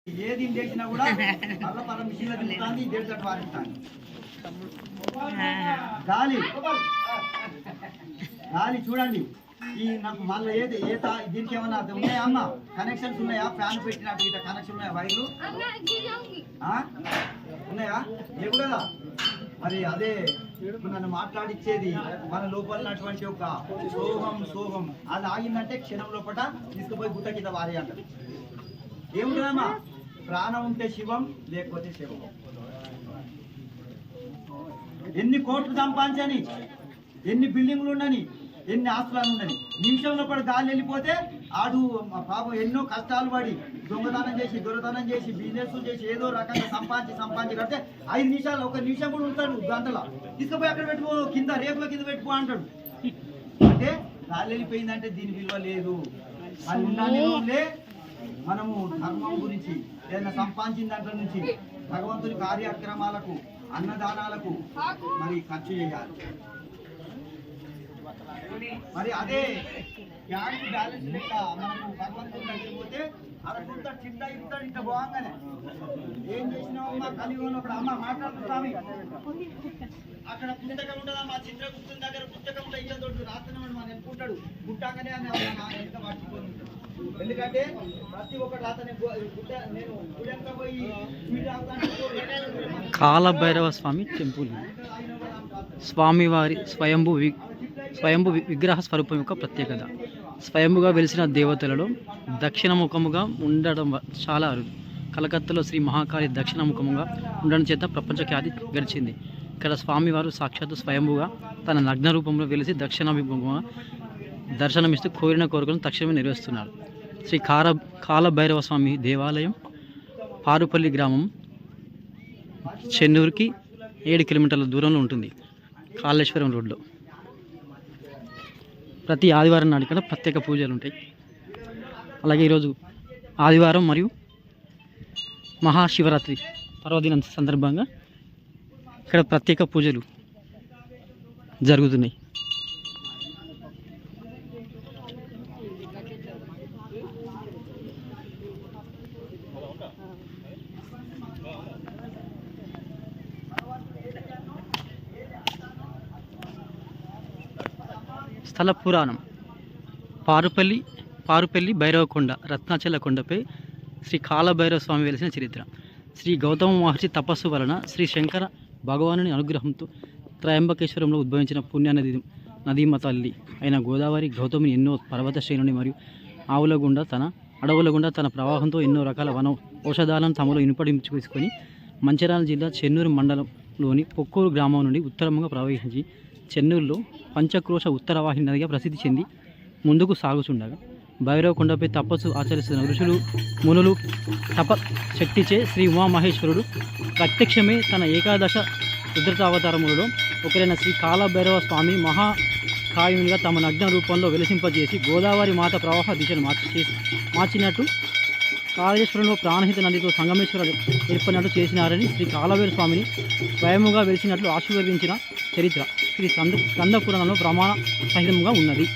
ఏది చేసినా కూడా మళ్ళీ మన మిషన్లో తిరుగుతుంది దేంట్లో వారిస్తాను గాలి గాలి చూడండి ఈ నాకు మళ్ళీ ఏది ఏ దీనికి ఏమన్నా ఉన్నాయా అమ్మ కనెక్షన్స్ ఉన్నాయా ఫ్యాన్ పెట్టినట్టు ఇట్లా కనెక్షన్ ఉన్నాయా వైర్లు ఉన్నాయా లేవు కదా మరి అదే నన్ను మాట్లాడిచ్చేది మన లోపలటువంటి ఒక సోహం అది ఆగిందంటే క్షణం లోపల తీసుకుపోయి గుట్ట కింద వారి అంటారు ఏముంటుందమ్మా ప్రాణం ఉంటే శివం లేకపోతే శివం ఎన్ని కోట్లు సంపాదించని ఎన్ని బిల్డింగ్లు ఉండని ఎన్ని ఆస్తులు ఉండని నిమిషంలో కూడా గాలి వెళ్ళిపోతే ఆడు పాపం ఎన్నో కష్టాలు పడి దొంగతనం చేసి దొరతనం చేసి బిజినెస్ చేసి ఏదో రకంగా సంపాదించి కడితే 5 నిమిషాలు ఒక నిమిషం కూడా ఉంటాడు గంటల తీసుకుపోయి అక్కడ పెట్టుకో కింద రేపుల కింద పెట్టుకో అంటాడు అంటే గాలి వెళ్ళిపోయిందంటే దీని విలువ లేదు అది ఉండాలి మనము ధర్మం గురించి ఏదైనా సంపాదించిన దాంట్లో నుంచి భగవంతుని కార్యక్రమాలకు అన్నదానాలకు మరి ఖర్చు చేయాలి మరి అదే బ్యాంక్ బ్యాలెన్స్ లెక్క మనకు భగవంతుని దగ్గరికి పోతే అక్కడ చిన్న ఇస్తాడు ఇంత బాగానే ఏం చేసినావు మా కలిగి ఉన్నప్పుడు అమ్మ మాట్లాడుతామి అక్కడ పుస్తకం ఉంటుందా మా చిత్రగుప్తుల దగ్గర పుస్తకం ఉంటే ఇచ్చే తోడు రాస్తున్నాడు మన ఎప్పుకుంటాడు గుట్టాకనే అని ఎంత పట్టుకొని ఎందుకంటే ప్రతి ఒక్కటి అతని నేను గుడెంక పోయి కాలభైరవ స్వామి టెంపుల్ స్వామివారి స్వయంభు విగ్రహ స్వరూపం యొక్క ప్రత్యేకత స్వయంభుగా వెలిసిన దేవతలలో దక్షిణముఖముగా ఉండడం చాలా అరుదు. కలకత్తాలో శ్రీ మహాకాళి దక్షిణముఖముగా ఉండడం చేత ప్రపంచ ఖ్యాతి గడిచింది. ఇక్కడ స్వామివారు సాక్షాత్తు స్వయంభుగా తన నగ్న రూపంలో వెలిసి దక్షిణాభిముఖంగా దర్శనమిస్తూ కోరిన కోరికలను తక్షణమే నెరవేరుస్తున్నారు. శ్రీ కాలభైరవ స్వామి దేవాలయం పారుపల్లి గ్రామం చెన్నూరుకి 7 కిలోమీటర్ల దూరంలో ఉంటుంది. కాళేశ్వరం రోడ్లో ప్రతి ఆదివారం నాడు ఇక్కడ ప్రత్యేక పూజలు ఉంటాయి. అలాగే ఈరోజు ఆదివారం మరియు మహాశివరాత్రి పర్వదినం సందర్భంగా ఇక్కడ ప్రత్యేక పూజలు జరుగుతున్నాయి. స్థల పురాణం పారుపల్లి భైరవకొండ రత్నాచల కొండపై శ్రీ కాలభైరవ స్వామి వెలిసిన చరిత్ర. శ్రీ గౌతమ మహర్షి తపస్సు వలన శ్రీ శంకర భగవానుని అనుగ్రహంతో త్రయంబకేశ్వరంలో ఉద్భవించిన పుణ్య నదీమ తల్లి అయిన గోదావరి గౌతముని ఎన్నో పర్వత శ్రేణుని మరియు అడవుల గుండా తన ప్రవాహంతో ఎన్నో రకాల ఔషధాలను తమలో ఇనుపడించుకొని మంచిర్యాల జిల్లా చెన్నూరు మండలంలోని పొక్కూరు గ్రామం నుండి ఉత్తరముగా ప్రవహించి చెన్నూరులో పంచక్రోశ ఉత్తరవాహిని నదిగా ప్రసిద్ధి చెంది ముందుకు సాగుచుండగా భైరవకొండపై తపస్సు ఆచరిస్తున్న ఋషులు మునులు శక్తిచే శ్రీ ఉమామహేశ్వరుడు ప్రత్యక్షమే తన ఏకాదశ రుద్రతావతారములలో ఒకరైన శ్రీ కాలభైరవ స్వామి మహాకాయునిగా తమ నగ్న రూపంలో వెలిసింపజేసి గోదావరి మాత ప్రవాహ దిశను మార్చినట్టు కాళేశ్వరంలో ప్రాణహిత నదితో సంగమేశ్వర ఏర్పడినట్టు చేసినారని శ్రీ కాలభైరవ స్వామిని స్వయముగా వెలిసినట్లు ఆశీర్వదించిన చరిత్ర శ్రీ స్కంద పురాణంలో ప్రమాణ సహితంగా ఉన్నది.